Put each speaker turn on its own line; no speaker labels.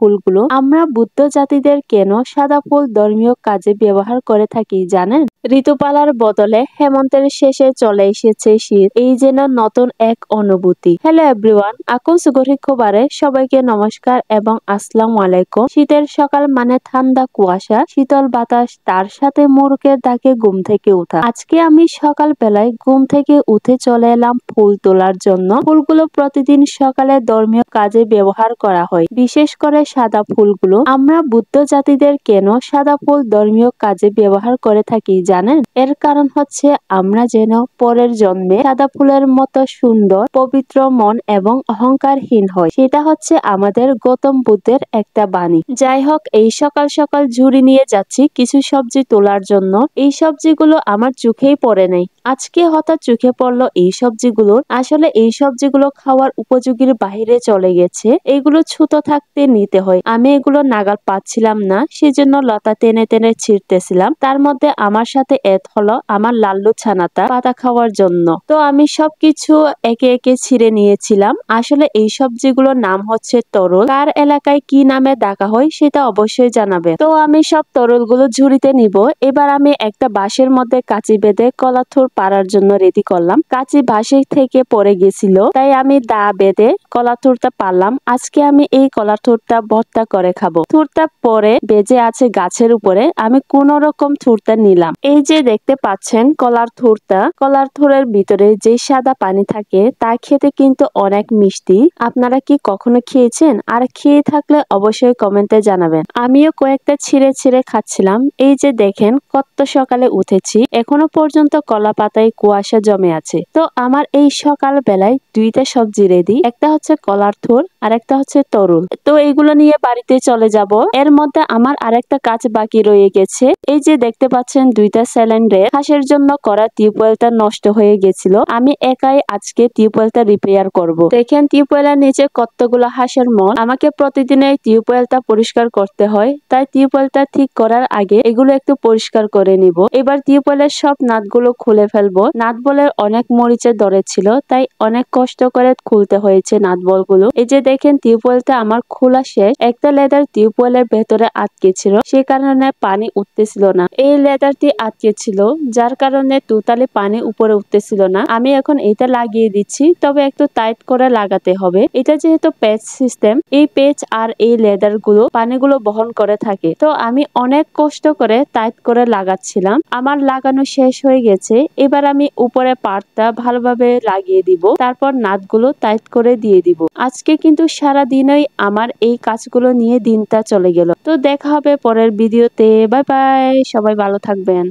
ফুলগুলো আমরা বুদ্ধ জাতিদের কেন সাদা ফুল ধর্মীয় কাজে ব্যবহার করে থাকি জানেন? ঋতুপালার বদলে হেমন্তের শেষে চলে এসেছে শীত, এই যেন নতুন এক অনুভূতি। হ্যালো এভরিওয়ান, আকন সুগরি খবরে সবাইকে নমস্কার এবং আসসালামু আলাইকুম। শীতের সকাল মানে ঠান্ডা কুয়াশা, শীতল বাতাস, তার সাথে মোরগের ডাকে ঘুম থেকে ওঠা। আজকে আমি সকাল বেলায় ঘুম থেকে উঠে চলে এলাম ফুল তোলার জন্য। ফুলগুলো প্রতিদিন সকালে ধর্মীয় কাজে ব্যবহার করা হয়, বিশেষ করে সাদা ফুলগুলো। আমরা বুদ্ধ জাতিদের কেন সাদা ফুল ধর্মীয় কাজে ব্যবহার করে থাকি জানেন? এর কারণ হচ্ছে আমরা যেন পরের জন্মে সাদা ফুলের মতো সুন্দর, পবিত্র মন এবং অহংকারহীন হয়। সেটা হচ্ছে আমাদের গৌতম বুদ্ধের একটা বাণী। যাই হোক, এই সকাল সকাল ঝুড়ি নিয়ে যাচ্ছি কিছু সবজি তোলার জন্য। এই সবজিগুলো আমার চোখেই পড়ে নাই, আজকে হঠাৎ চোখে পড়লো এই সবজিগুলো। আসলে এই সবজিগুলো খাওয়ার উপযোগীর বাহিরে চলে গেছে, এগুলো ছোট থাকতে নিতে হয়। আমি এগুলো নাগাল পাচ্ছিলাম না, সেজন্য লতা টেনে টেনে ছিঁড়তেছিলাম। তার মধ্যে আমার সাথে এড হলো আমার লাল্লু ছানাটা পাতা খাওয়ার জন্য। তো আমি সবকিছু একে একে ছিঁড়ে নিয়েছিলাম। আসলে এই সবজিগুলোর নাম হচ্ছে তরল। কার এলাকায় কি নামে ডাকা হয় সেটা অবশ্যই জানাবে। তো আমি সব তরলগুলো ঝুড়িতে নিব। এবার আমি একটা বাঁশের মধ্যে কাঁচি বেঁধে কলার থোর পাড়ার জন্য রেডি করলাম। কাঁচি বাঁশে থেকে পড়ে গেছিল, তাই আমি দা বেঁধে কলার থোরটা পারলাম। আজকে আমি এই কলার থোরটা ভর্তা করে খাবো। থোরটা পরে বেজে আছে গাছের উপরে, আমি কোন রকম থোরটা নিলাম। এই যে দেখতে পাচ্ছেন কলার থোরটা, কলার থোরের ভিতরে যে সাদা পানি থাকে তা খেতে কিন্তু অনেক মিষ্টি। আপনারা কি কখনো খেয়েছেন? আর খেয়ে থাকলে অবশ্যই কমেন্টে জানাবেন। আমিও কয়েকটা ছিঁড়ে ছিঁড়ে খাচ্ছিলাম। এই যে দেখেন কত সকালে উঠেছি, এখনো পর্যন্ত কলা পাতায় কুয়াশা জমে আছে। তো আমার এই সকাল বেলায় দুইটা সবজি রেডি, একটা হচ্ছে কলার থোর আর একটা হচ্ছে তরুল। তো এইগুলো নিয়ে বাড়িতে চলে যাব। এর মধ্যে আমার আরেকটা কাজ বাকি রয়ে গেছে। এই যে দেখতে পাচ্ছেন দুইটা সিলিন্ডার, হাঁসের জন্য করা টিউবওয়েলটা নষ্ট হয়ে গেছিল। আমি একাই আজকে টিউবওয়েলটা রিপেয়ার করব। দেখেন টিউবওয়েলের নিচে কতগুলো হাঁসের মল। আমাকে প্রতিদিন এই টিউবওয়েলটা পরিষ্কার করতে হয়, তাই টিউবওয়েলটা ঠিক করার আগে এগুলো একটু পরিষ্কার করে নিব। এবার টিউবওয়েলের সব নাটগুলো খুলে ফেলবো। নাটবলের অনেক মরিচে ধরেছিল, তাই অনেক কষ্ট করে খুলতে হয়েছে নাটবলগুলো। এই যে দেখেন টিউবওয়েলটা আমার খোলা শেষ। একটা লেদার টিউবওয়েলের ভেতরে আটকে ছিল, সে কারণে পানি উঠতেছিল না। এই লেদারটি আটকে ছিল, যার কারণে টোটালি পানি উপরে উঠতেছিল না। আমি এখন এটা লাগিয়ে দিচ্ছি, তবে একটু টাইট করে লাগাতে হবে। এটা যেহেতু পেচ সিস্টেম, এই পেচ আর এই লেদার গুলো পানিগুলো বহন করে থাকে। তো আমি অনেক কষ্ট করে টাইট করে লাগাচ্ছিলাম। আমার লাগানো শেষ হয়ে গেছে। এবার আমি উপরে পার্টটা ভালোভাবে লাগিয়ে দিব, তারপর নাটগুলো টাইট করে দিয়ে দিব। আজকে কিন্তু সারা দিনই আমার এই কাজগুলো নিয়ে দিনটা চলে গেল। তো দেখা হবে পরের ভিডিওতে। বাই বাই, সবাই ভালো থাকবেন।